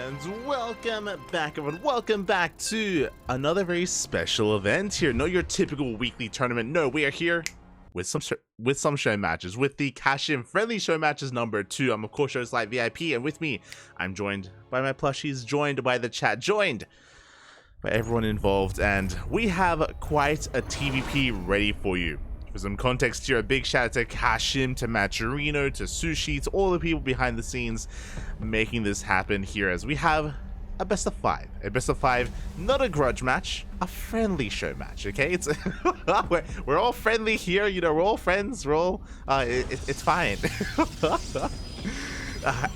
And welcome back, everyone. Welcome back to another very special event here. Not your typical weekly tournament. No, we are here with some show matches, with the Kashim Friendly Showmatches number 2. I'm of course Shows Live VIP, and with me, I'm joined by my plushies, joined by the chat, joined by everyone involved, and we have quite a TvP ready for you. For some context here, a big shout out to Kashim, to Maturino, to Sushi, to all the people behind the scenes making this happen here, as we have a best of 5. A best of 5, not a grudge match, a friendly show match, okay? It's we're all friendly here, you know, we're all friends, we're all, it's fine.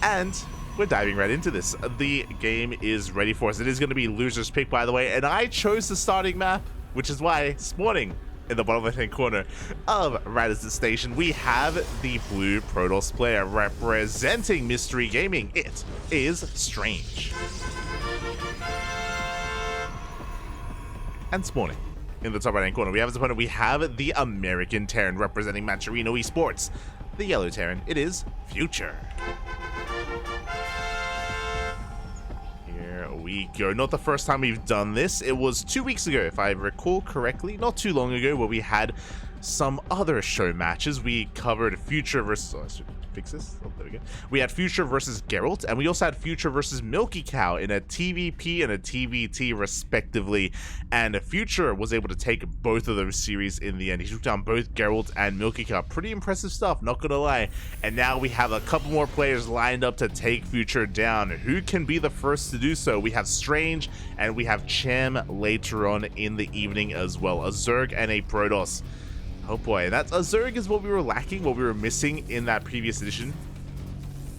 And we're diving right into this. The game is ready for us. It is going to be loser's pick, by the way, and I chose the starting map, which is why this morning, in the bottom left-hand corner of Radisson Station, we have the blue Protoss player representing Mystery Gaming. It is Strange. And spawning in the top right-hand corner, we have his opponent. We have the American Terran representing Maturino Esports. The yellow Terran, it is Future. We go. Not the first time we've done this. It was 2 weeks ago, if I recall correctly, not too long ago, where we had some other show matches. We covered Future versus... Oh, I should fix this. Oh, there we go. We had Future versus Geralt, and we also had Future versus Milky Cow in a TvP and a TvT, respectively. And Future was able to take both of those series in the end. He took down both Geralt and Milky Cow. Pretty impressive stuff, not gonna lie. And now we have a couple more players lined up to take Future down. Who can be the first to do so? We have Strange, and we have Chem later on in the evening as well. A Zerg and a Protoss. Oh boy, that's a Zerg is what we were lacking, what we were missing in that previous edition,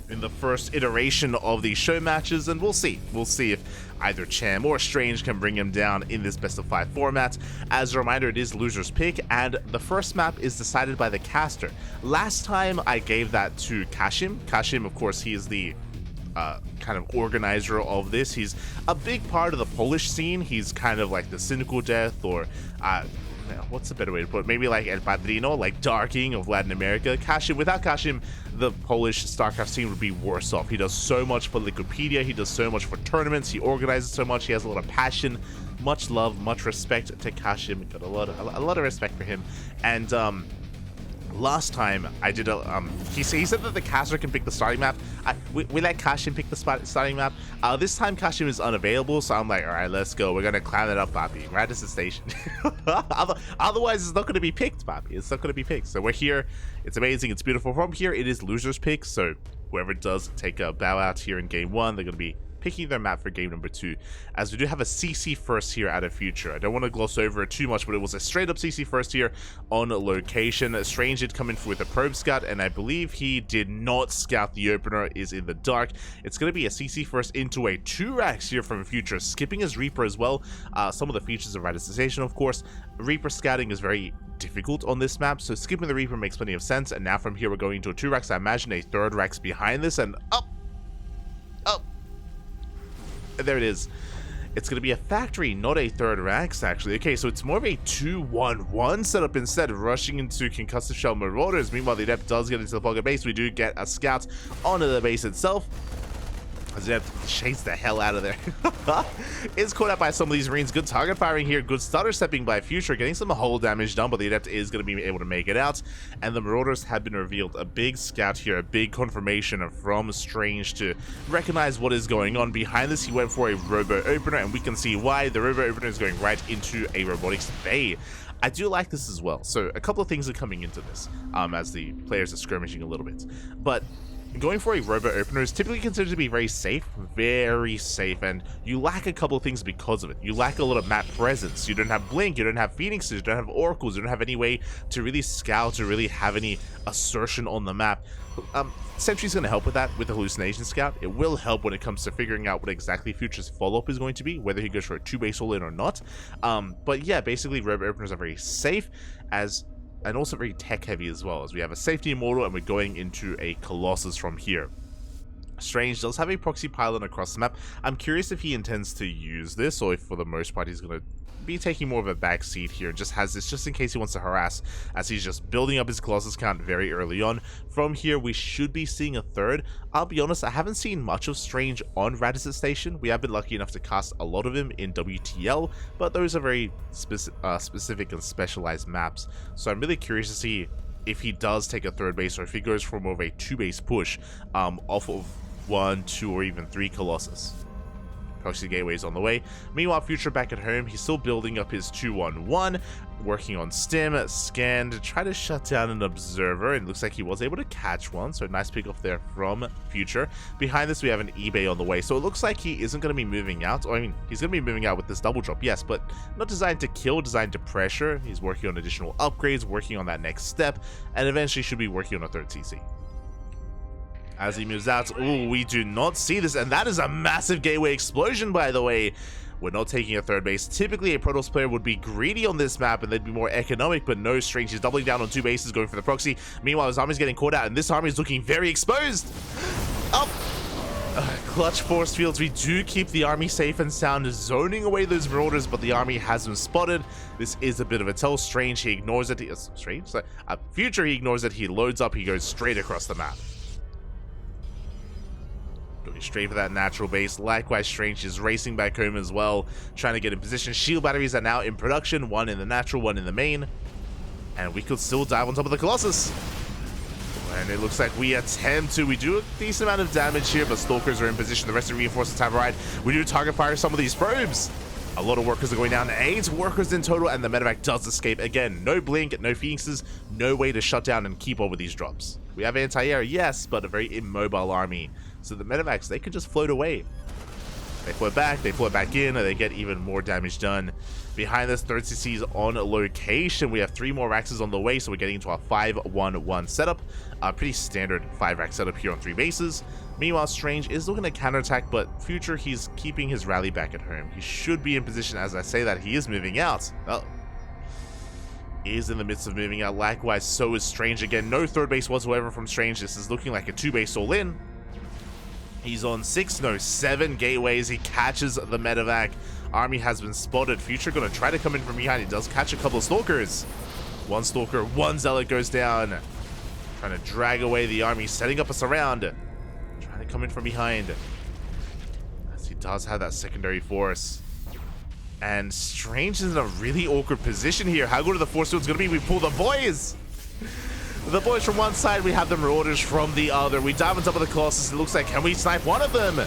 in the first iteration of these show matches, and we'll see. We'll see if either Chem or Strange can bring him down in this best of 5 format. As a reminder, it is loser's pick, and the first map is decided by the caster. Last time I gave that to Kashim. Kashim, of course, he is the kind of organizer of this. He's a big part of the Polish scene. He's kind of like the Cynical Death, or what's a better way to put it? Maybe like El Padrino, like Darking of Latin America. Kashim, without Kashim, the Polish StarCraft scene would be worse off. He does so much for Wikipedia, he does so much for tournaments, he organizes so much, he has a lot of passion, much love, much respect to Kashim. Got a lot of respect for him. And last time I did he said that the caster can pick the starting map. We let Kashim pick the starting map. This time Kashim is unavailable, so I'm like, all right, let's go. We're gonna climb that up, Papi. Radisson Station. Otherwise, it's not gonna be picked, Papi. It's not gonna be picked. So we're here. It's amazing. It's beautiful. From here, it is loser's pick. So whoever does take a bow out here in game 1, they're gonna be picking their map for game number 2, as we do have a CC first here out of Future. I don't want to gloss over it too much, but it was a straight up CC first here on location. Strange did come in with a probe scout, and I believe he did not scout the opener, is in the dark. It's going to be a CC first into a 2 racks here from Future, skipping his Reaper as well. Some of the features of Radisson Station, of course. Reaper scouting is very difficult on this map, so skipping the Reaper makes plenty of sense. And now from here we're going into a 2 racks. I imagine a 3rd racks behind this, and up. There it is. It's going to be a factory, not a 3rd racks, actually. Okay, so it's more of a 2-1-1 setup instead of rushing into concussive shell marauders. Meanwhile, the Adept does get into the pocket base. We do get a scout onto the base itself. Adept chase the hell out of there. Is caught out by some of these Marines. Good target firing here. Good stutter stepping by Future, getting some hull damage done, but the Adept is going to be able to make it out. And the Marauders have been revealed. A big scout here, a big confirmation from Strange to recognize what is going on. Behind this, he went for a robo opener, and we can see why. The robo opener is going right into a robotics bay. I do like this as well. So a couple of things are coming into this as the players are skirmishing a little bit. But going for a robo opener is typically considered to be very safe, and you lack a couple of things because of it. You lack a lot of map presence. You don't have Blink, you don't have Phoenixes, you don't have Oracles, you don't have any way to really scout, to really have any assertion on the map. Sentry's going to help with that, with the Hallucination Scout. It will help when it comes to figuring out what exactly Future's follow-up is going to be, whether he goes for a 2-base all-in or not. But yeah, basically robo openers are very safe, and also very tech heavy as well, as we have a safety immortal and we're going into a Colossus from here. Strange does have a proxy pylon across the map. I'm curious if he intends to use this, or if for the most part he's going to be taking more of a back seat here and just has this just in case he wants to harass, as he's just building up his Colossus count very early on. From here, we should be seeing a third. I'll be honest, I haven't seen much of Strange on Radisson Station. We have been lucky enough to cast a lot of him in WTL, but those are very specific and specialized maps. So I'm really curious to see if he does take a third base, or if he goes for more of a 2-base push off of 1, 2, or even 3 Colossus. Proxy gateways on the way. Meanwhile, Future back at home, he's still building up his 2-1-1, working on stim, scan to try to shut down an observer, and looks like he was able to catch one, so nice pick off there from Future. Behind this, we have an eBay on the way, so it looks like he isn't going to be moving out, or I mean, he's going to be moving out with this double drop, yes, but not designed to kill, designed to pressure. He's working on additional upgrades, working on that next step, and eventually should be working on a third CC. As he moves out, ooh, we do not see this, and that is a massive gateway explosion, by the way. We're not taking a third base. Typically, a Protoss player would be greedy on this map, and they'd be more economic, but no. Strange is doubling down on 2 bases, going for the proxy. Meanwhile, his army's getting caught out, and this army is looking very exposed. Up! Clutch force fields. We do keep the army safe and sound, zoning away those marauders, but the army has them spotted. This is a bit of a tell. Strange, he ignores it. Future, he ignores it. He loads up. He goes straight across the map. Going straight for that natural base. Likewise, Strange is racing back home as well, trying to get in position. Shield batteries are now in production, 1 in the natural, 1 in the main, and we could still dive on top of the Colossus. And it looks like we attempt to. We do a decent amount of damage here, but Stalkers are in position. The rest of the reinforcements have arrived. We do target fire some of these probes. A lot of workers are going down. 8 workers in total, and the medevac does escape. Again, no blink, no phoenixes, no way to shut down and keep over these drops. We have anti-air, yes, but a very immobile army. So the medevacs, they can just float away. They float back in, and they get even more damage done. Behind this, third CC is on location. We have 3 more Raxes on the way, so we're getting into a 5-1-1 setup. A pretty standard 5-rack setup here on 3 bases. Meanwhile, Strange is looking to counterattack, but Future, he's keeping his rally back at home. He should be in position. As I say that, he is moving out. Oh. He is in the midst of moving out. Likewise, so is Strange. Again, no third base whatsoever from Strange. This is looking like a 2-base all-in. He's on 7 gateways. He catches the medevac. Army has been spotted. Future gonna try to come in from behind. He does catch a couple of Stalkers. 1 Stalker, 1 Zealot goes down. Trying to drag away the army, setting up a surround. Trying to come in from behind. As he does have that secondary force. And Strange is in a really awkward position here. How good are the force fields gonna be? We pull the boys! The boys from one side, we have the Marauders from the other. We dive on top of the Colossus. It looks like, can we snipe one of them?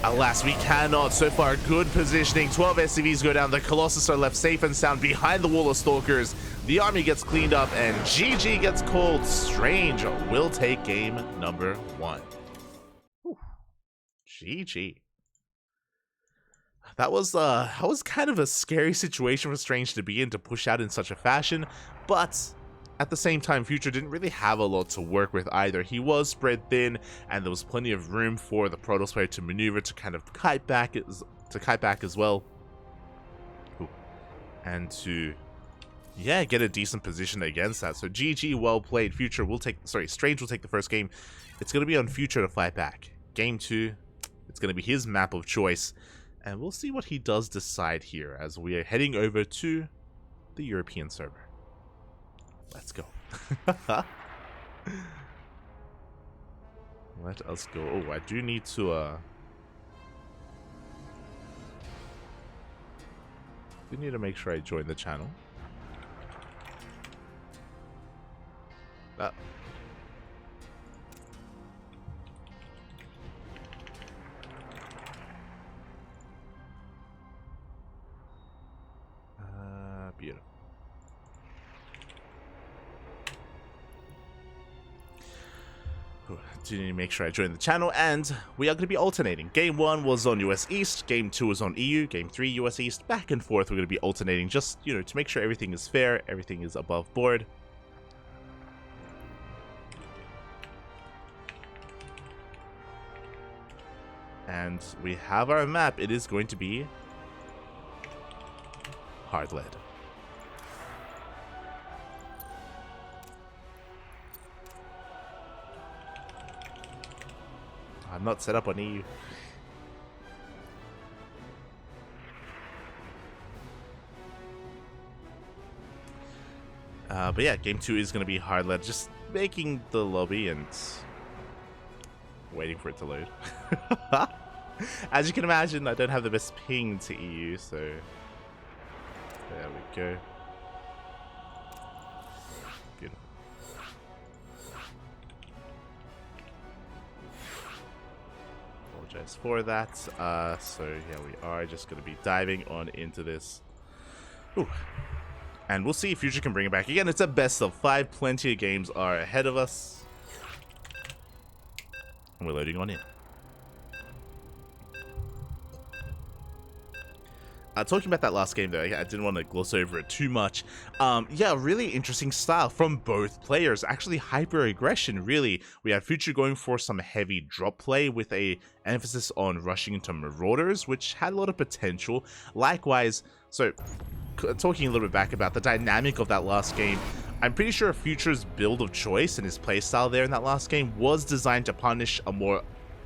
Alas, we cannot. So far, good positioning. 12 SCVs go down. The Colossus are left safe and sound behind the wall of Stalkers. The army gets cleaned up, and GG gets called. Strange will take game number 1. Whew. GG. That was kind of a scary situation for Strange to be in, to push out in such a fashion, but at the same time, Future didn't really have a lot to work with either. He was spread thin, and there was plenty of room for the Protoss player to maneuver, to kind of kite back as well. Ooh. And to, yeah, get a decent position against that. So GG, well played. Strange will take the first game. It's going to be on Future to fight back. Game 2, it's going to be his map of choice, and we'll see what he does decide here as we are heading over to the European server. Let's go. Let us go. Oh, I do need to make sure I join the channel. Beautiful. Do need to make sure I join the channel, and we are going to be alternating. Game 1 was on US East, Game 2 was on EU, Game 3 US East, back and forth. We're going to be alternating, just, you know, to make sure everything is fair, everything is above board. And we have our map. It is going to be hard lead. I'm not set up on EU. But yeah, game 2 is going to be hard led. Just making the lobby and waiting for it to load. As you can imagine, I don't have the best ping to EU, so there we go. Beautiful. Apologize for that. So yeah, we are just going to be diving on into this. Ooh. And we'll see if Future can bring it back. Again, it's a best of 5. Plenty of games are ahead of us. And we're loading on in. Talking about that last game, though, I didn't want to gloss over it too much. Yeah, really interesting style from both players. Actually, hyper-aggression, really. We had Future going for some heavy drop play with a emphasis on rushing into Marauders, which had a lot of potential. Likewise, so talking a little bit back about the dynamic of that last game, I'm pretty sure Future's build of choice and his playstyle there in that last game was designed to punish a more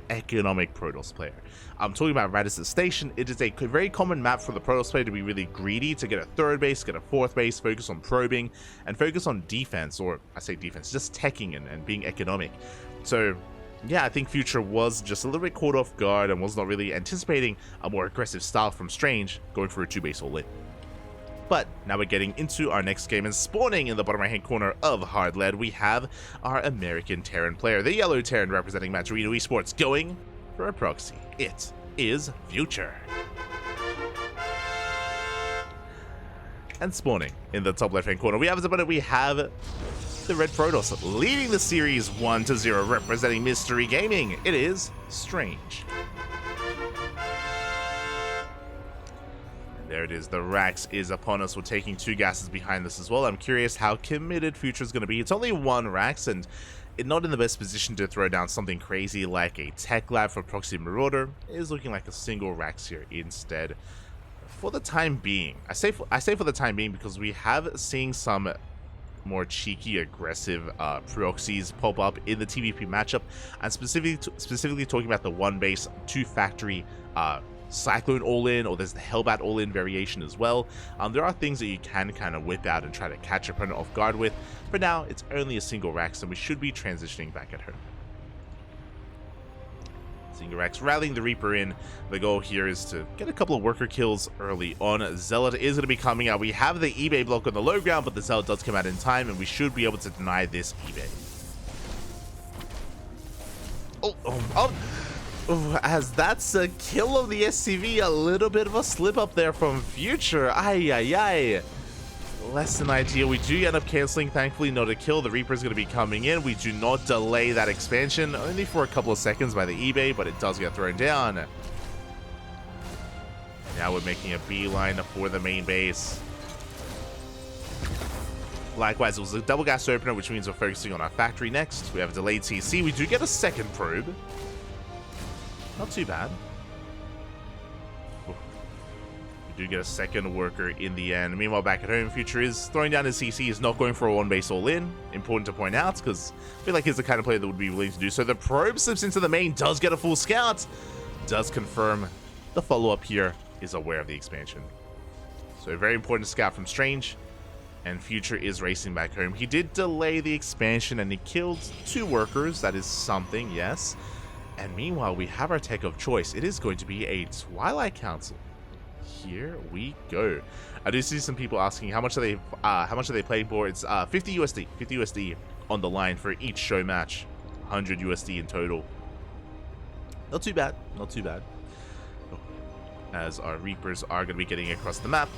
economic Protoss player. I'm talking about Radisson Station. It is a very common map for the Protoss player to be really greedy, to get a 3rd base, get a 4th base, focus on probing, and focus on defense, or I say defense, just teching and being economic. So yeah, I think Future was just a little bit caught off guard and was not really anticipating a more aggressive style from Strange, going for a 2-base all-in. But now we're getting into our next game, and spawning in the bottom right hand corner of Hard Lead, we have our American Terran player, the yellow Terran representing Madrido Esports, going for a proxy. It is Future. And spawning in the top left hand corner, we have the Red Protoss leading the series 1-0, representing Mystery Gaming. It is Strange. There it is, the Rax is upon us. We're taking 2 gases behind this as well. I'm curious how committed Future is going to be. It's only 1 Rax, and it's not in the best position to throw down something crazy like a Tech Lab for Proxy Marauder. It is looking like a single Rax here instead. For the time being, I say for the time being because we have seen some more cheeky, aggressive proxies pop up in the TvP matchup, and specifically talking about the 1-base, 2-factory Cyclone all-in, or there's the Hellbat all-in variation as well. There are things that you can kind of whip out and try to catch your opponent off guard with. For now, it's only a single Rax, and we should be transitioning back at home. Single Rax rallying the Reaper in. The goal here is to get a couple of worker kills early on. Zealot is going to be coming out. We have the eBay block on the low ground, but the Zealot does come out in time, and we should be able to deny this eBay. As that's a kill of the SCV, a little bit of a slip up there from Future. Ay. Less than ideal. We do end up canceling, thankfully not a kill. The Reaper is going to be coming in. We do not delay that expansion, only for a couple of seconds by the eBay, but it does get thrown down. Now we're making a beeline for the main base. Likewise, it was a double gas opener, which means we're focusing on our factory next. We have a delayed CC. We do get a second probe. Not too bad. We do get a second worker in the end. Meanwhile, back at home, Future is throwing down his CC. Is not going for a 1-base all-in. Important to point out, because I feel like he's the kind of player that would be willing to do so. The probe slips into the main, does get a full scout. Does confirm the follow-up here is aware of the expansion. So a very important scout from Strange. And Future is racing back home. He did delay the expansion, and he killed 2 workers. That is something, yes. And meanwhile, we have our tech of choice. It is going to be a Twilight Council. Here we go. I do see some people asking how much are they playing for. It's 50 USD on the line for each show match. 100 USD in total. Not too bad. As our Reapers are going to be getting across the map.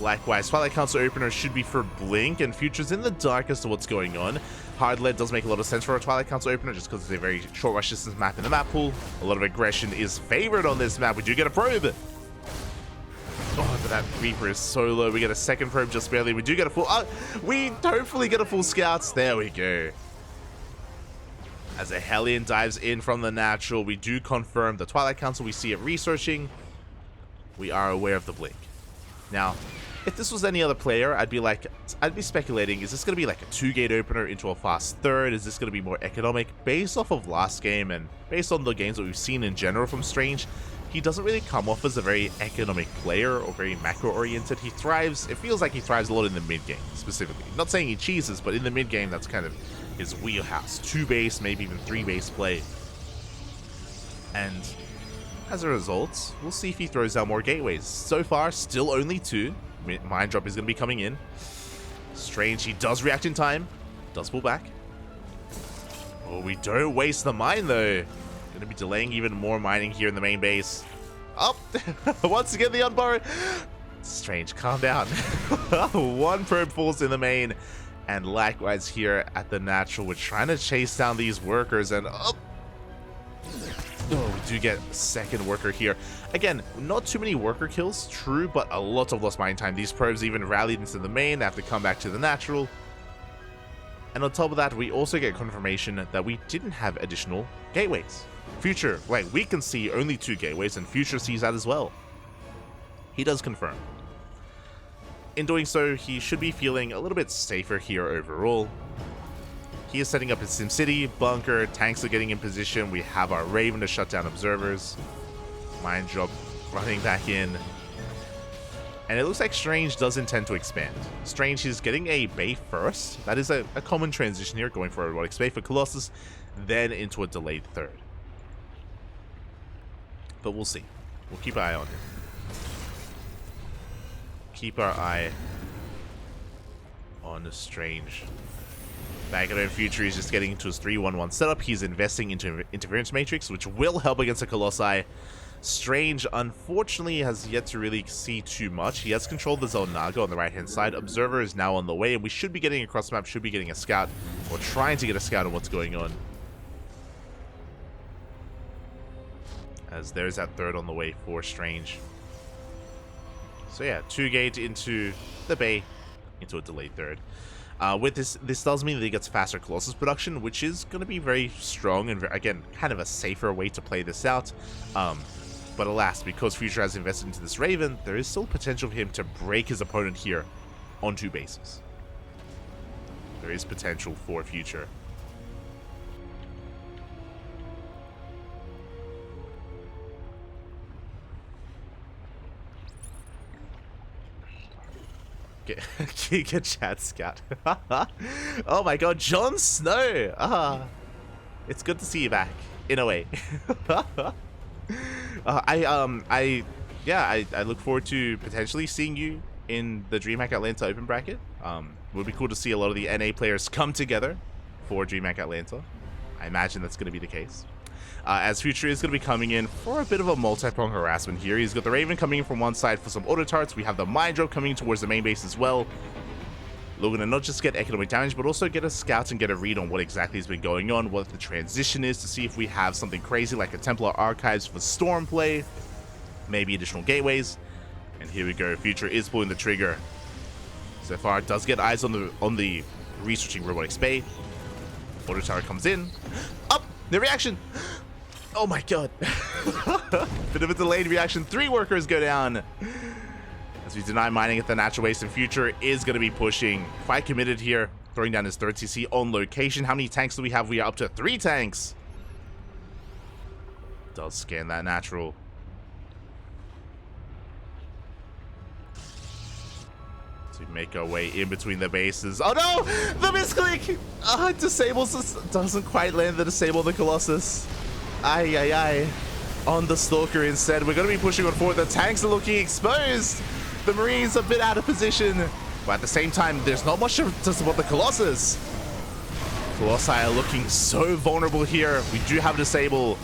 Likewise, Twilight Council opener should be for Blink, and Future's in the dark as to what's going on. Hard Lead does make a lot of sense for a Twilight Council opener just because it's a very short rush distance map in the map pool. A lot of aggression is favored on this map. We do get a probe. Oh, but that Reaper is so low. We get a second probe just barely. We do get a full... we hopefully get a full scouts. There we go. As a Hellion dives in from the natural, we do confirm the Twilight Council. We see it researching. We are aware of the Blink. Now, If this was any other player, I'd be speculating, is this going to be like a 2-gate opener into a fast third? Is this going to be more economic? Based off of last game and based on the games that we've seen in general from Strange, he doesn't really come off as a very economic player or very macro-oriented. He thrives, it feels like he thrives a lot in the mid-game, specifically. Not saying he cheeses, but in the mid-game, that's kind of his wheelhouse. 2-base, maybe even 3-base play. And as a result, we'll see if he throws out more gateways. So far, still only 2. Mind drop is going to be coming in. Strange, he does react in time. Does pull back. Oh, we don't waste the mine, though. Going to be delaying even more mining here in the main base. Up! Once again, the unborrowed. Strange, calm down. 1 probe falls in the main. And likewise here at the natural, we're trying to chase down these workers. And up! Oh, we do get a second worker here. Again, not too many worker kills, true, but a lot of lost mine time. These probes even rallied into the main. They have to come back to the natural. And on top of that, we also get confirmation that we didn't have additional gateways. Future, like, we can see only 2 gateways, and Future sees that as well. He does confirm. In doing so, he should be feeling a little bit safer here overall. He is setting up his SimCity, bunker, tanks are getting in position, we have our Raven to shut down observers. Mine drop running back in. And it looks like Strange does intend to expand. Strange is getting a Bay first. That is a common transition here, going for a robotic Bay for Colossus, then into a delayed third. But we'll see. We'll keep an eye on him. Keep our eye on the Strange. Back at Future, he's just getting into his 3-1-1 setup. He's investing into Interference Matrix, which will help against the Colossi. Strange, unfortunately, has yet to really see too much. He has controlled the Zelnaga on the right-hand side. Observer is now on the way, and we should be getting a cross-map, should be getting a scout, or trying to get a scout on what's going on. As there's that third on the way for Strange. So yeah, 2-gate into the Bay, into a delayed third. With this does mean that he gets faster Colossus production, which is going to be very strong and, again, kind of a safer way to play this out. But alas, because Future has invested into this Raven, there is still potential for him to break his opponent here on 2 bases. There is potential for Future. Get chat scat. Oh my god, Jon Snow! It's good to see you back, in a way. I look forward to potentially seeing you in the DreamHack Atlanta Open bracket. It would be cool to see a lot of the NA players come together for DreamHack Atlanta. I imagine that's going to be the case. As Future is going to be coming in for a bit of a multi-prong harassment here. He's got the Raven coming in from one side for some auto tarts. We have the Mind Drop coming towards the main base as well. Looking to not just get economic damage, but also get a scout and get a read on what exactly has been going on, what the transition is, to see if we have something crazy like a Templar Archives for Storm play, maybe additional gateways. And here we go. Future is pulling the trigger. So far, it does get eyes on the researching robotic Spay. Auto turret comes in. Up! The reaction! Oh my god. Bit of a delayed reaction. 3 workers go down. As we deny mining at the natural waste, and Future is going to be pushing. Quite committed here. Throwing down his 3rd CC on location. How many tanks do we have? We are up to 3 tanks. Does scan that natural. To make our way in between the bases. Oh no! The misclick! Disables us. Doesn't quite land the disable on the Colossus. Aye. On the Stalker instead. We're going to be pushing on forward. The tanks are looking exposed. The Marines a bit out of position. But at the same time, there's not much to support the Colossus. Colossi are looking so vulnerable here. We do have disable.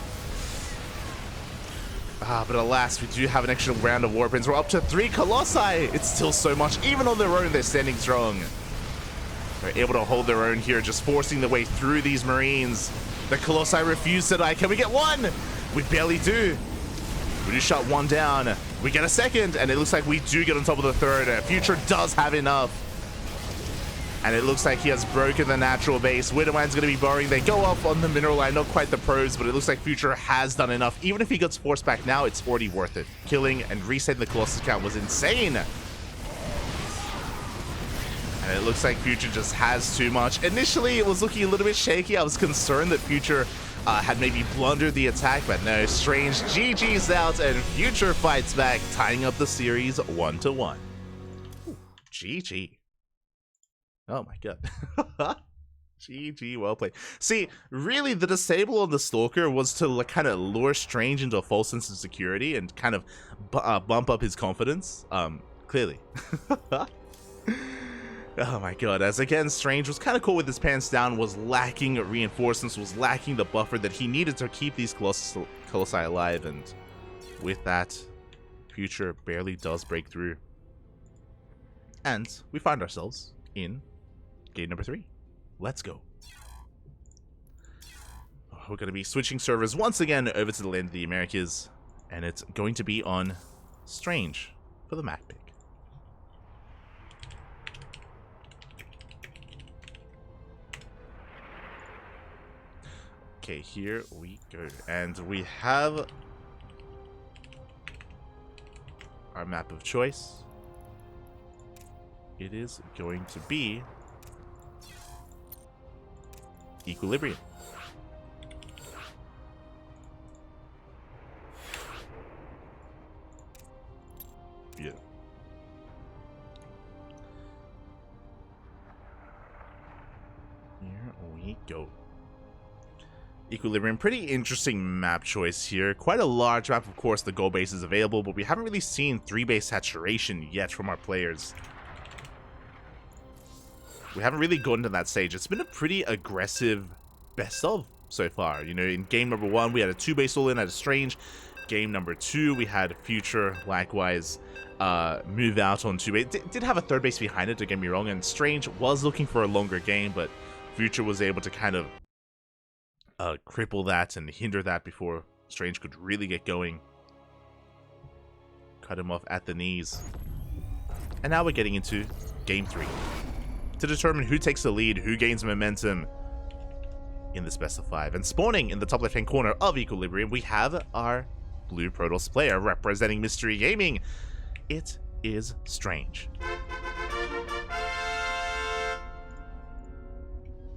But alas, we do have an extra round of Warpins. We're up to 3 Colossi. It's still so much. Even on their own, they're standing strong. They're able to hold their own here, just forcing their way through these Marines. The Colossi refuse to die. Can we get 1? We barely do. We do shut 1 down. We get a 2nd, and it looks like we do get on top of the 3rd. Future does have enough. And it looks like he has broken the natural base. Widowman's going to be burrowing. They go up on the mineral line. Not quite the pros, but it looks like Future has done enough. Even if he gets forced back now, it's already worth it. Killing and resetting the Colossus count was insane. And it looks like Future just has too much. Initially, it was looking a little bit shaky. I was concerned that Future had maybe blundered the attack, but no, Strange GG's out, and Future fights back, tying up the series 1-1. GG. Oh my god. GG, well played. See, really, the disable on the Stalker was to like, kind of lure Strange into a false sense of security and kind of bump up his confidence. Clearly. Oh my god, as again, Strange was kind of cool with his pants down, was lacking reinforcements, was lacking the buffer that he needed to keep these Colossi alive, and with that, Future barely does break through. And we find ourselves in game number 3. Let's go. We're going to be switching servers once again over to the land of the Americas, and it's going to be on Strange for the map pick. Okay, here we go, and we have our map of choice. It is going to be Equilibrium. Yeah. Here we go. Equilibrium, pretty interesting map choice here. Quite a large map, of course, the goal base is available, but we haven't really seen 3-base saturation yet from our players. We haven't really gotten to that stage. It's been a pretty aggressive best of so far. You know, in game number 1, we had a 2-base all-in at a Strange. Game number 2, we had Future, likewise, move out on 2-base. Did have a 3rd base behind it, don't get me wrong, and Strange was looking for a longer game, but Future was able to kind of cripple that and hinder that before Strange could really get going. Cut him off at the knees. And now we're getting into game 3 to determine who takes the lead, who gains momentum in this best of 5. And spawning in the top left hand corner of Equilibrium, we have our blue Protoss player representing Mystery Gaming. It is Strange.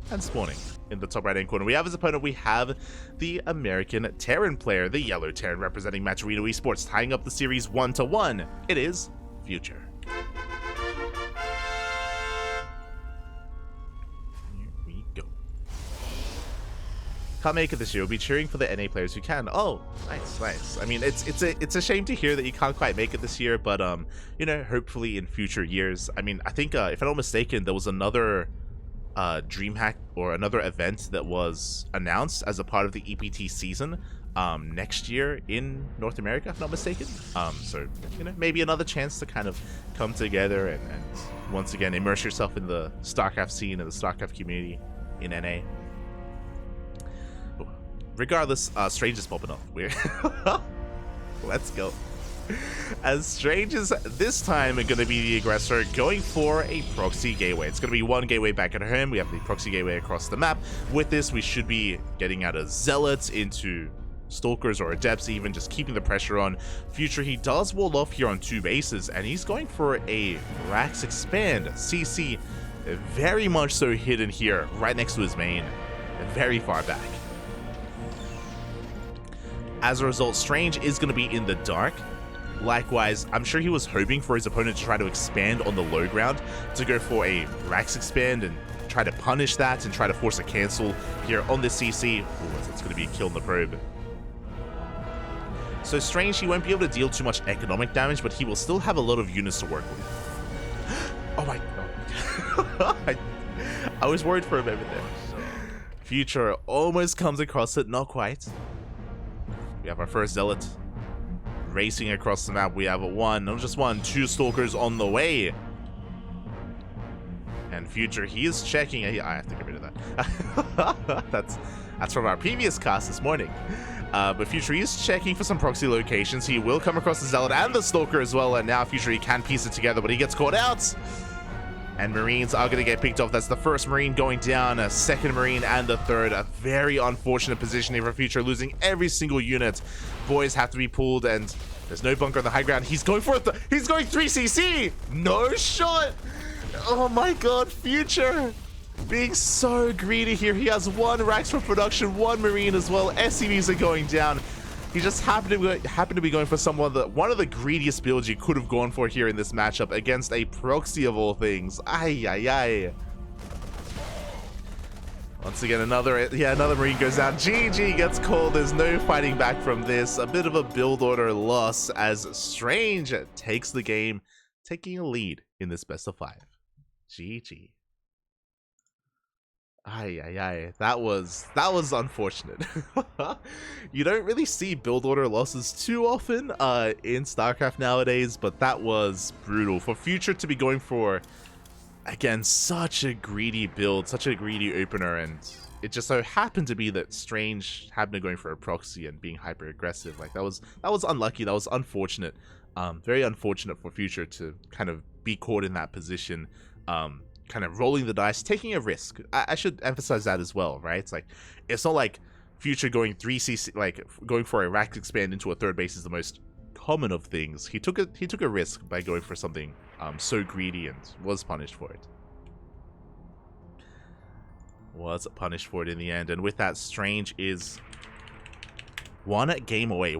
And spawning in the top right hand corner, we have as opponent, we have the American Terran player, the yellow Terran representing Matcherino Esports, tying up the series 1-1. It is Future. Here we go. Can't make it this year. We'll be cheering for the NA players who can. Oh, nice. I mean, it's a shame to hear that you can't quite make it this year, but you know, hopefully in future years. I mean, I think if I'm not mistaken, there was another DreamHack or another event that was announced as a part of the EPT season next year in North America, if not mistaken. So, you know, maybe another chance to kind of come together and once again immerse yourself in the StarCraft scene and the StarCraft community in NA. Regardless, Strange is popping off. Weird. Let's go. As Strange is this time going to be the aggressor, going for a proxy gateway. It's going to be one gateway back at home. We have the proxy gateway across the map. With this, we should be getting out of Zealots into Stalkers or Adepts, even just keeping the pressure on. Future, he does wall off here on 2 bases, and he's going for a Rax Expand. CC very much so hidden here, right next to his main, very far back. As a result, Strange is going to be in the dark. Likewise, I'm sure he was hoping for his opponent to try to expand on the low ground, to go for a Rax Expand and try to punish that and try to force a cancel here on the CC. Ooh, that's going to be a kill in the probe. So Strange, he won't be able to deal too much economic damage, but he will still have a lot of units to work with. Oh my god. I was worried for a moment there. Future almost comes across it, not quite. We have our first Zealot racing across the map. We have not just one, 2 Stalkers on the way. And Future, he is checking. I have to get rid of that. That's from our previous cast this morning. But Future, he is checking for some proxy locations. He will come across the Zealot and the Stalker as well. And now Future, he can piece it together, but he gets caught out. And Marines are going to get picked off. That's the first Marine going down, a second Marine, and the third. A very unfortunate position here for Future, losing every single unit. Boys have to be pulled, and there's no bunker on the high ground. He's going for it. He's going 3CC. No shot. Oh my god, Future! Being so greedy here. He has 1 Rax for production, 1 Marine as well. SCVs are going down. He just happened to be going for one of the greediest builds you could have gone for here in this matchup against a proxy of all things. Ay, ay, ay. Once again, another Marine goes down. GG gets called. There's no fighting back from this. A bit of a build order loss as Strange takes the game, taking a lead in this best of 5. GG. Ay, ay, ay. That was unfortunate. You don't really see build order losses too often in StarCraft nowadays, but that was brutal. For Future to be going for, again, such a greedy build, such a greedy opener, and it just so happened to be that Strange happened to going for a proxy and being hyper aggressive. Like that was unlucky. That was unfortunate. Very unfortunate for Future to kind of be caught in that position. Kind of rolling the dice, taking a risk. I should emphasize that as well, right? It's like, it's not like Future going 3cc, like going for a rack expand into a third base is the most common of things. He took a risk by going for something so greedy and was punished for it. Was punished for it in the end, and with that, Strange is one game away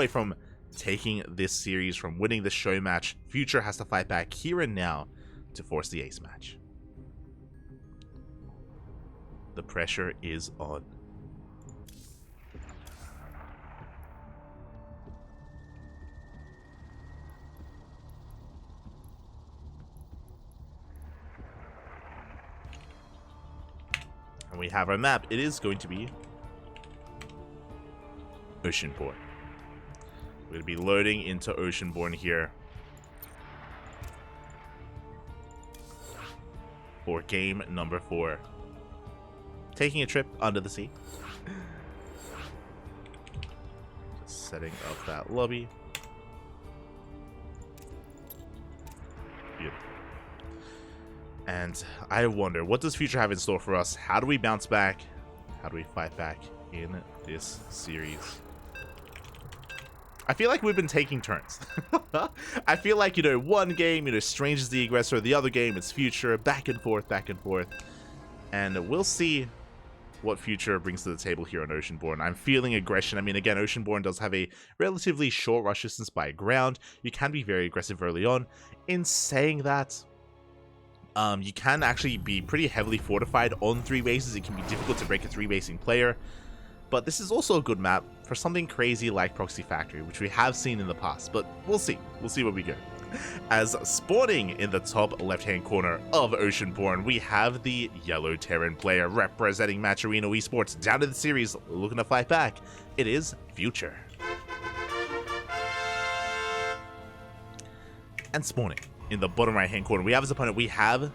from taking this series, from winning the show match. Future has to fight back here and now to force the ace match. The pressure is on. And we have our map. It is going to be Oceanborn. We're going to be loading into Oceanborn here for game number 4. Taking a trip under the sea. Just setting up that lobby. Beautiful. And I wonder, what does Future have in store for us? How do we bounce back? How do we fight back in this series? I feel like we've been taking turns. I feel like, one game, Strange is the aggressor. The other game, it's Future. Back and forth, back and forth. And we'll see what Future brings to the table here on Oceanborn. I'm feeling aggression. I mean, again, Oceanborn does have a relatively short rush distance by ground. You can be very aggressive early on. In saying that, you can actually be pretty heavily fortified on 3 bases. It can be difficult to break a 3-basing player. But this is also a good map for something crazy like Proxy Factory, which we have seen in the past. But we'll see. We'll see where we go. As spawning in the top left-hand corner of Oceanborn, we have the yellow Terran player representing Matcherino Esports down to the series, looking to fight back. It is Future. And spawning in the bottom right-hand corner, we have as opponent, we have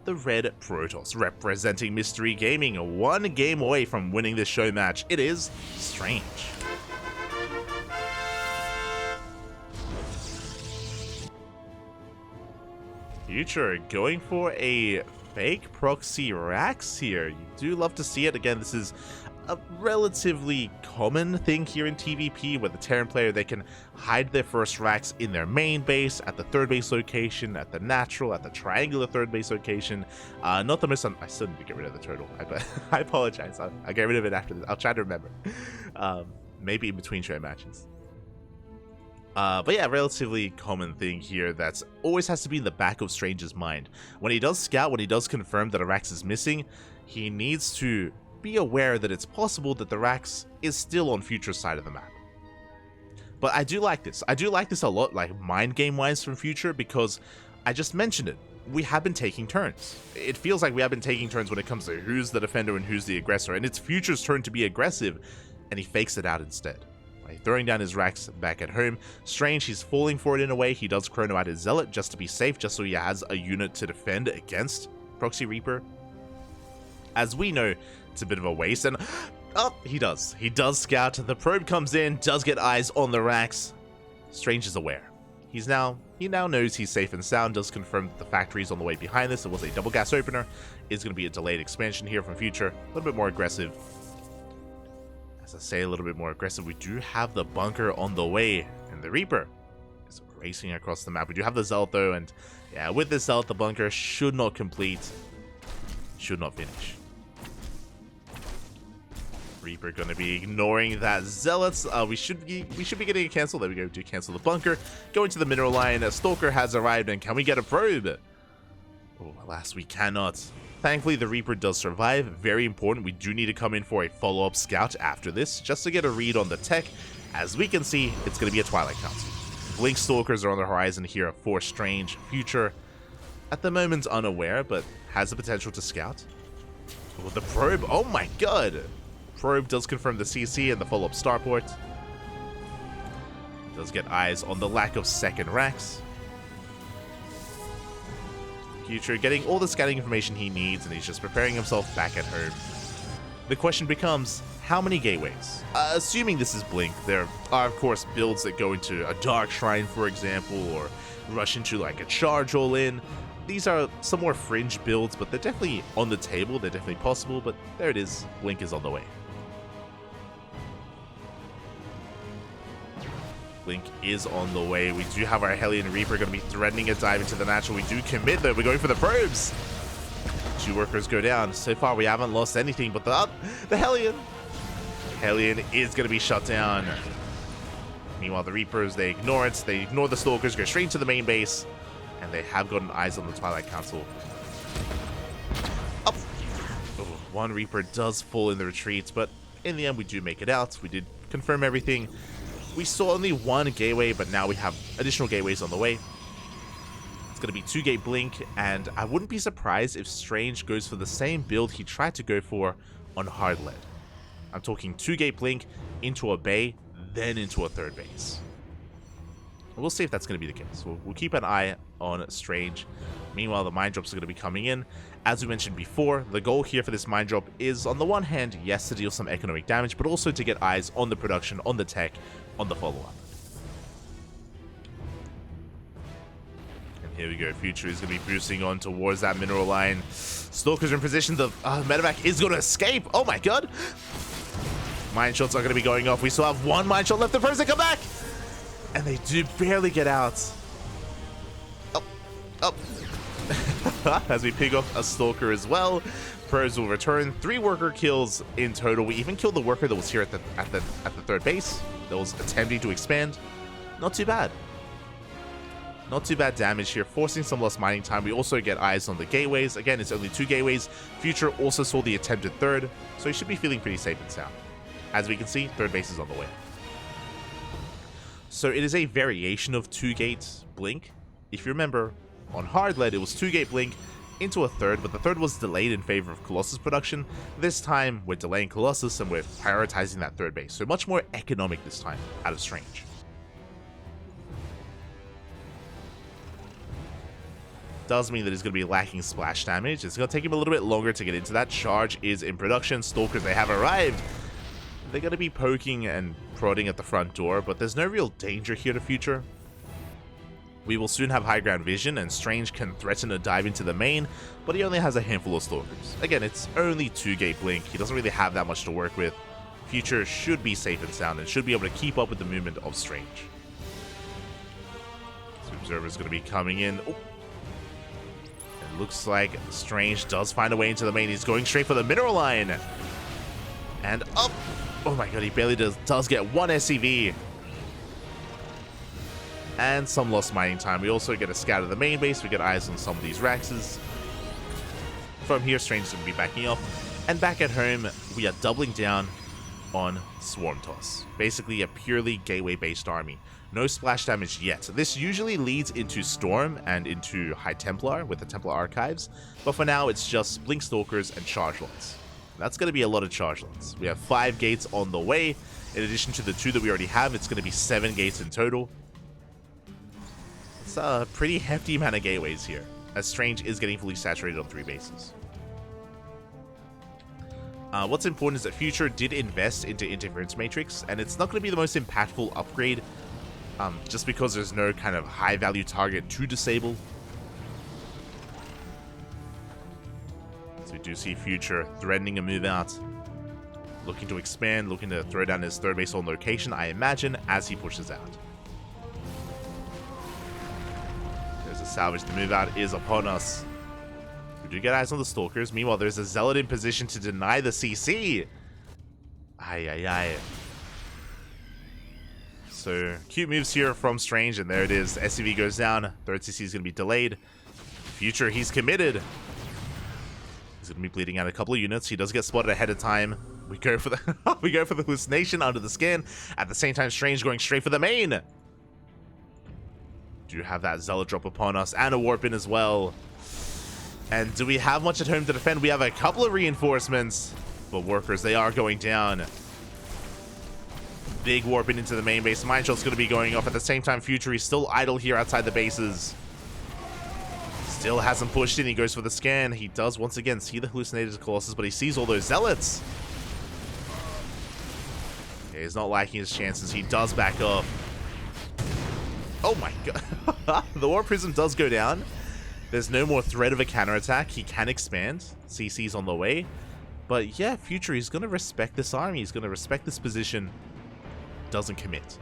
the red Protoss representing Mystery Gaming. 1 game away from winning this show match. It is Strange. Future going for a fake proxy Rax here. You do love to see it. Again, this is a relatively common thing here in TvP, where the Terran player, they can hide their first Rax in their main base, at the third base location, at the natural, at the triangular third base location. Not the most... I still need to get rid of the turtle. I apologize. I'll get rid of it after this. I'll try to remember. Maybe in between show matches. But yeah, relatively common thing here that always has to be in the back of Strange's mind. When he does scout, when he does confirm that a Rax is missing, he needs to be aware that it's possible that the Rax is still on Future's side of the map. But I do like this. I do like this a lot, like mind game wise from Future, because I just mentioned it. We have been taking turns. It feels like we have been taking turns when it comes to who's the defender and who's the aggressor. And it's Future's turn to be aggressive, and he fakes it out instead. Throwing down his Rax back at home. Strange, he's falling for it in a way. He does chrono out his Zealot just to be safe, just so he has a unit to defend against Proxy Reaper. As we know, it's a bit of a waste, and oh, he does scout. The probe comes in, does get eyes on the Rax. Strange is aware. He now knows he's safe and sound, does confirm that the factory is on the way behind this. It was a double gas opener. It's going to be a delayed expansion here from Future. A little bit more aggressive. As I say, a little bit more aggressive. We do have the bunker on the way, and the Reaper is racing across the map. We do have the Zealot though, and Yeah, with this out, the bunker should not complete. Should not finish. Reaper going to be ignoring that Zealots. We should be getting a cancel. There we go. Do cancel the bunker. Going to the mineral line. A Stalker has arrived, and can we get a probe? Oh, alas, we cannot. Thankfully, the Reaper does survive. Very important. We do need to come in for a follow-up scout after this, just to get a read on the tech. As we can see, it's going to be a Twilight Council. Blink Stalkers are on the horizon here for Strange. Future, at the moment, unaware, but has the potential to scout. Oh, the probe. Oh my god. Probe does confirm the CC and the follow-up starport. Does get eyes on the lack of second racks. Future getting all the scouting information he needs, and he's just preparing himself back at home. The question becomes, how many gateways? Assuming this is Blink, there are of course builds that go into a Dark Shrine, for example, or rush into like a charge all in. These are some more fringe builds, but they're definitely on the table, they're definitely possible, but there it is, Blink is on the way. Blink is on the way. We do have our Hellion Reaper going to be threatening a dive into the natural. We do commit though. We're going for the probes. 2 workers go down. So far we haven't lost anything, but the Hellion. Hellion is going to be shut down. Meanwhile, the Reapers, they ignore it. They ignore the Stalkers, go straight to the main base, and they have gotten eyes on the Twilight Council. Up. Oh, 1 Reaper does fall in the retreat, but in the end we do make it out. We did confirm everything. We saw only 1 gateway, but now we have additional gateways on the way. It's going to be 2-gate Blink, and I wouldn't be surprised if Strange goes for the same build he tried to go for on Hard Lead. I'm talking 2-gate Blink into a bay, then into a 3rd base. We'll see if that's going to be the case. We'll keep an eye on Strange. Meanwhile, the mine drops are going to be coming in. As we mentioned before, the goal here for this mine drop is, on the one hand, yes, to deal some economic damage, but also to get eyes on the production, on the tech, on the follow-up. And here we go. Future is going to be boosting on towards that mineral line. Stalkers are in position. The medevac is going to escape. Oh my god. Mine shots are going to be going off. We still have 1 mine shot left. The pros, they come back. And they do barely get out. Up. As we pick off a Stalker as well. Pros will return. 3 worker kills in total. We even killed the worker that was here at the 3rd base that was attempting to expand. Not too bad. Not too bad damage here, forcing some lost mining time. We also get eyes on the gateways. Again, it's only 2 gateways. Future also saw the attempted 3rd, so he should be feeling pretty safe and sound. As we can see, 3rd base is on the way. So it is a variation of 2-gate Blink. If you remember, on Hard Lead, it was 2-gate Blink into a 3rd, but the 3rd was delayed in favor of Colossus production. This time, we're delaying Colossus and we're prioritizing that 3rd base. So much more economic this time, out of Strange. Does mean that he's going to be lacking splash damage. It's going to take him a little bit longer to get into that. Charge is in production. Stalkers, they have arrived. They're going to be poking and prodding at the front door, but there's no real danger here to Future. We will soon have high ground vision, and Strange can threaten a dive into the main, but he only has a handful of Stalkers. Again, it's only 2-gate Blink. He doesn't really have that much to work with. Future should be safe and sound and should be able to keep up with the movement of Strange. So Observer's going to be coming in. Oh. It looks like Strange does find a way into the main. He's going straight for the mineral line. And up. Oh my god, he barely does get 1 SCV. And some lost mining time. We also get a scout of the main base. We get eyes on some of these Raxes. From here, Strange is going to be backing up. And back at home, we are doubling down on Swarm Toss. Basically a purely gateway-based army. No splash damage yet. This usually leads into Storm and into High Templar with the Templar Archives. But for now, it's just Blink Stalkers and Charge Lots. That's going to be a lot of Charge Lots. We have 5 gates on the way. In addition to the 2 that we already have, it's going to be 7 gates in total. It's a pretty hefty amount of gateways here, as Strange is getting fully saturated on 3 bases. What's important is that Future did invest into Interference Matrix, and it's not going to be the most impactful upgrade, just because there's no kind of high-value target to disable. So we do see Future threatening a move out, looking to expand, looking to throw down his 3rd base on location, I imagine, as he pushes out. salvage. The move out is upon us. We do get eyes on the Stalkers. Meanwhile, there's a Zealot in position to deny the CC. Aye. So, cute moves here from Strange, and there it is. SCV goes down. Third CC is going to be delayed. Future, he's committed. He's going to be bleeding out a couple of units. He does get spotted ahead of time. We go for the we go for the hallucination under the skin. At the same time, Strange going straight for the main. Do have that Zealot drop upon us and a warp in as well. And do we have much at home to defend? We have a couple of reinforcements, but workers, they are going down. Big warp in into the main base. Mine shot's going to be going off at the same time. Future, he's still idle here outside the bases. Still hasn't pushed in. He goes for the scan. He does once again see the hallucinated Colossus, but he sees all those Zealots. Okay, he's not liking his chances. He does back up. Oh my god. The War Prism does go down. There's no more threat of a counterattack. He can expand. CC's on the way. But yeah, Future, he's going to respect this army. He's going to respect this position. Doesn't commit.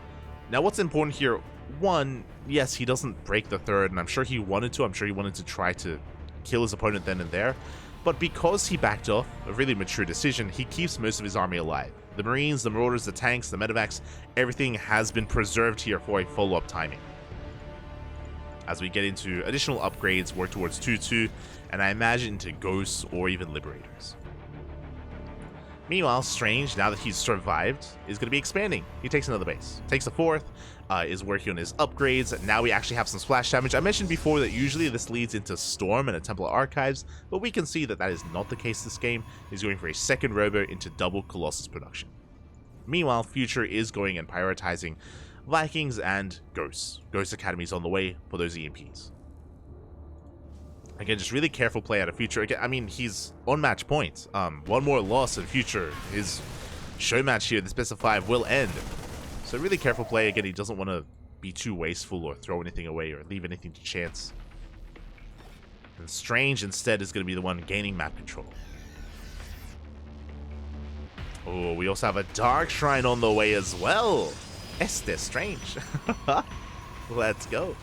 Now, what's important here? One, yes, he doesn't break the third, and I'm sure he wanted to. I'm sure he wanted to try to kill his opponent then and there. But because he backed off, a really mature decision, he keeps most of his army alive. The Marines, the Marauders, the tanks, the medevacs, everything has been preserved here for a follow-up timing. As we get into additional upgrades, work towards 2-2, and I imagine into Ghosts or even Liberators. Meanwhile, Strange, now that he's survived, is going to be expanding. He takes another base. Takes a fourth, is working on his upgrades. Now we actually have some splash damage. I mentioned before that usually this leads into Storm and a Templar Archives, but we can see that that is not the case this game. He's going for a second Robo into double Colossus production. Meanwhile, Future is going and prioritizing Vikings and Ghosts. Ghost Academy's on the way for those EMPs. Again, just really careful play out of Future. Again, I mean, he's on match point. One more loss in Future. His show match here, this best of 5, will end. So really careful play. Again, he doesn't want to be too wasteful or throw anything away or leave anything to chance. And Strange instead is going to be the one gaining map control. Oh, we also have a Dark Shrine on the way as well. Este Strange. Let's go.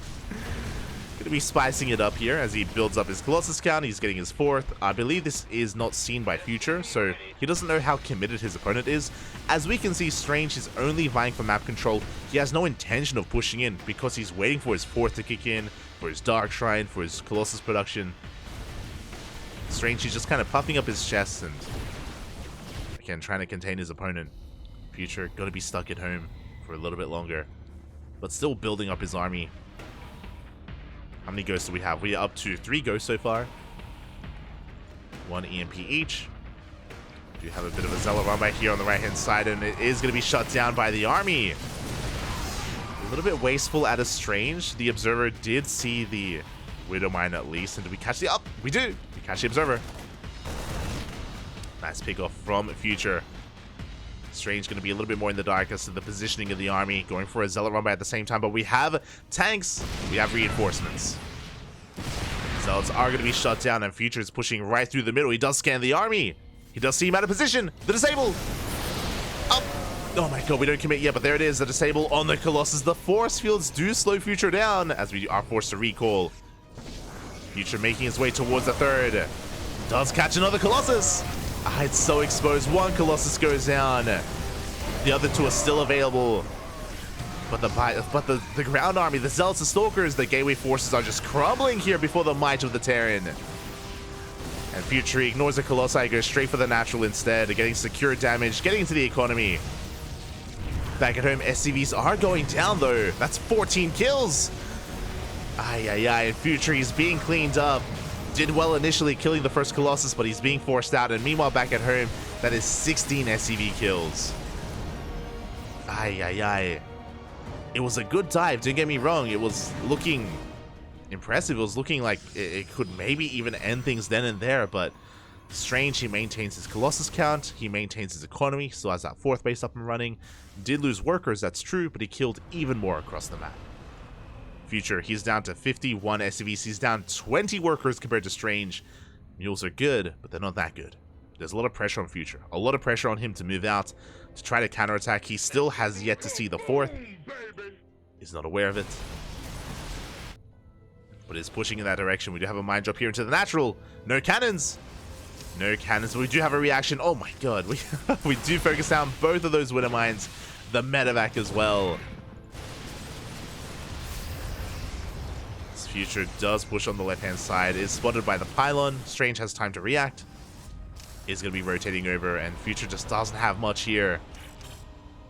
Going to be spicing it up here as he builds up his Colossus count. He's getting his fourth. I believe this is not seen by Future, so he doesn't know how committed his opponent is. As we can see, Strange is only vying for map control. He has no intention of pushing in because he's waiting for his fourth to kick in, for his Dark Shrine, for his Colossus production. Strange is just kind of puffing up his chest and, again, trying to contain his opponent. Future going to be stuck at home for a little bit longer, but still building up his army. How many Ghosts do we have? We are up to 3 Ghosts so far. 1 EMP each. We do have a bit of a Zealot run by here on the right-hand side, and it is going to be shut down by the army. A little bit wasteful out of Strange. The Observer did see the Widow Mine at least, and do we catch the up? We do! We catch the Observer. Nice pick off from Future. Strange going to be a little bit more in the dark as to the positioning of the army, going for a Zealot run by at the same time, but we have tanks, we have reinforcements. Zealots are going to be shut down, and Future is pushing right through the middle. He does scan the army. He does see him out of position. The disable. Up. Oh my god, we don't commit yet, but there it is. The disable on the Colossus. The force fields do slow Future down as we are forced to recall. Future making his way towards the third. Does catch another Colossus. Ah, it's so exposed. One Colossus goes down. The other 2 are still available. But the ground army, the Zealots, the Stalkers, the Gateway forces are just crumbling here before the might of the Terran. And Future ignores the Colossi, goes straight for the natural instead, getting secure damage, getting into the economy. Back at home, SCVs are going down though. That's 14 kills. And Future is being cleaned up. Did well initially killing the first Colossus, but he's being forced out. And meanwhile, back at home, that is 16 SCV kills. It was a good dive, don't get me wrong. It was looking impressive. It was looking like it could maybe even end things then and there, but Strange, he maintains his Colossus count, he maintains his economy, still has that fourth base up and running. Did lose workers, that's true, but he killed even more across the map. Future, he's down to 51 SCVs. He's down 20 workers compared to Strange. Mules are good, but they're not that good. There's a lot of pressure on Future. A lot of pressure on him to move out, to try to counterattack. He still has yet to see the fourth. He's not aware of it. but it's pushing in that direction. We do have a mine drop here into the natural. No cannons. No cannons. We do have a reaction. Oh my god. We do focus down both of those winter mines. The medevac as well. This Future does push on the left-hand side. Is spotted by the pylon. Strange has time to react. Is going to be rotating over, and Future just doesn't have much here.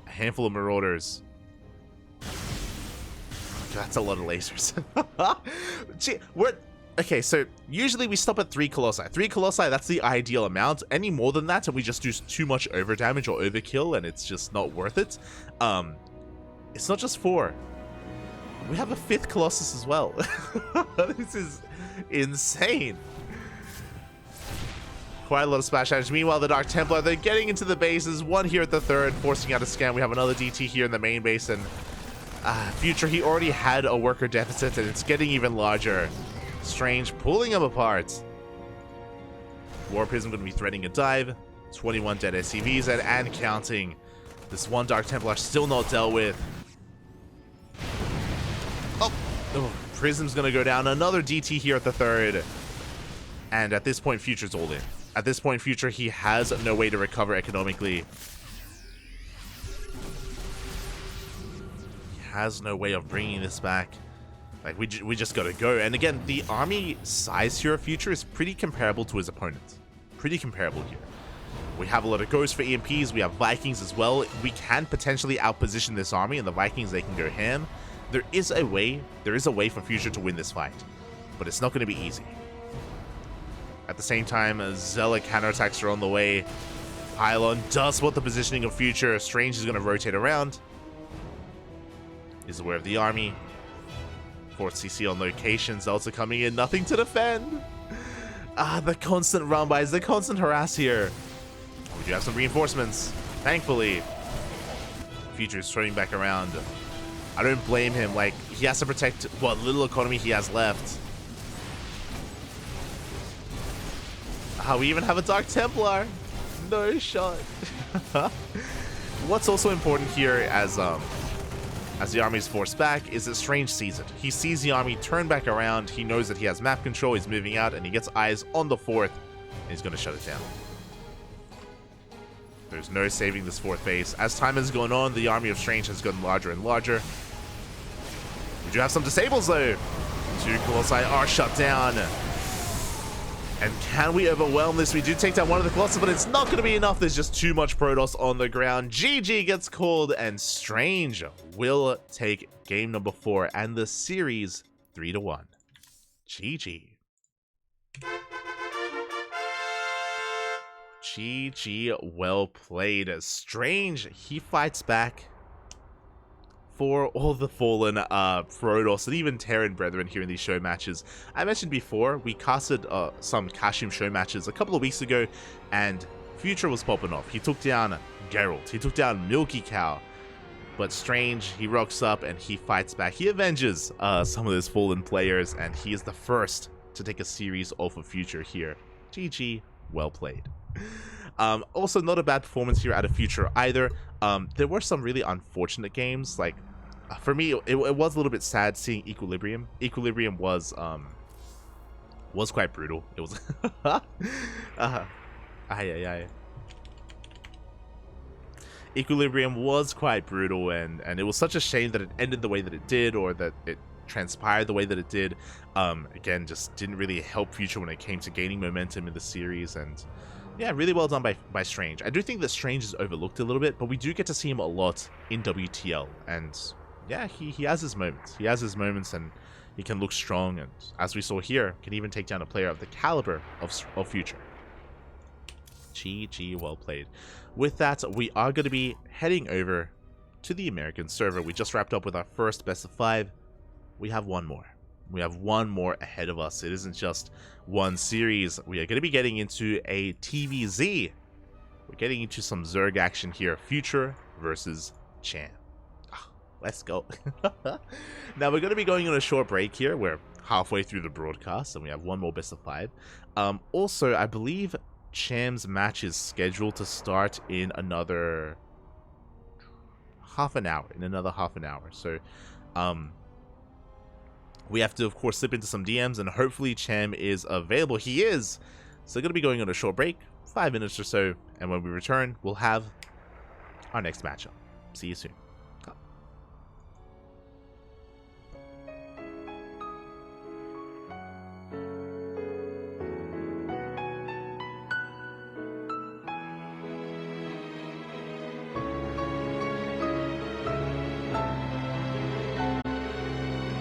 A handful of marauders. That's a lot of lasers. Gee, okay, so usually we stop at 3 colossi. 3 colossi, that's the ideal amount. Any more than that, and we just do too much over damage or overkill, and it's just not worth it. It's not just 4. We have a 5th colossus as well. This is insane. Quite a lot of splash damage. Meanwhile, the Dark Templar, they're getting into the bases. One here at the 3rd, forcing out a scan. We have another DT here in the main base, and Future, he already had a worker deficit, and it's getting even larger. Strange pulling him apart. War Prism going to be threading a dive. 21 dead SCVs and counting. This one Dark Templar still not dealt with. Oh, Prism's going to go down. Another DT here at the 3rd. And at this point, Future's all in. At this point, Future, he has no way to recover economically. Has no way of bringing this back. Like, we just gotta go. And again, the army size here of Future is pretty comparable to his opponent. Pretty comparable here. We have a lot of ghosts for EMPs. We have Vikings as well. We can potentially outposition this army, and the Vikings, they can go ham. There is a way for Future to win this fight, but it's not going to be easy. At the same time, Zealot counterattacks are on the way. Pylon does spot the positioning of Future. Strange is going to rotate around. Is aware of the army. 4th CC on location. Zealots are coming in. Nothing to defend. The constant run-bys. The constant harass here. We do have some reinforcements. Thankfully. Future is turning back around. I don't blame him. Like, he has to protect what little economy he has left. We even have a Dark Templar. No shot. What's also important here as the army is forced back is that Strange sees it. He sees the army turn back around. He knows that he has map control. He's moving out, and he gets eyes on the 4th, and he's going to shut it down. There's no saving this 4th base. As time has gone on, the army of Strange has gotten larger and larger. We do have some disables, though. 2 Colossi are shut down. And can we overwhelm this? We do take down one of the Colossus, but it's not going to be enough. There's just too much Protoss on the ground. GG gets called, and Strange will take game number 4 and the series 3-1. GG. GG, well played. Strange, he fights back for all the fallen Protoss and even Terran brethren here in these show matches. I mentioned before, we casted some Kashim show matches a couple of weeks ago, and Future was popping off. He took down Geralt, he took down Milky Cow, but Strange, he rocks up and he fights back. He avenges some of those fallen players, and he is the first to take a series off of Future here. GG, well played. Also, not a bad performance here out of Future either. There were some really unfortunate games. Like, for me, it was a little bit sad seeing Equilibrium. Equilibrium was quite brutal. It was Equilibrium was quite brutal, and it was such a shame that it ended the way that it did, or that it transpired the way that it did. Again, just didn't really help Future when it came to gaining momentum in the series. And yeah, really well done by Strange. I do think that Strange is overlooked a little bit, but we do get to see him a lot in WTL, and yeah, he has his moments. He has his moments, and he can look strong, and as we saw here, can even take down a player of the caliber of Future. GG, well played. With that, we are going to be heading over to the American server. We just wrapped up with our first best of 5. We have one more. We have one more ahead of us. It isn't just one series. We are going to be getting into a TVZ. We're getting into some Zerg action here. Future versus Cham. Let's go. Now, we're going to be going on a short break here. We're halfway through the broadcast, and we have one more best of 5. Also, I believe Cham's match is scheduled to start in another half an hour. So, We have to, of course, slip into some DMs, and hopefully Cham is available. He is! So we're going to be going on a short break, 5 minutes or so, and when we return, we'll have our next matchup. See you soon.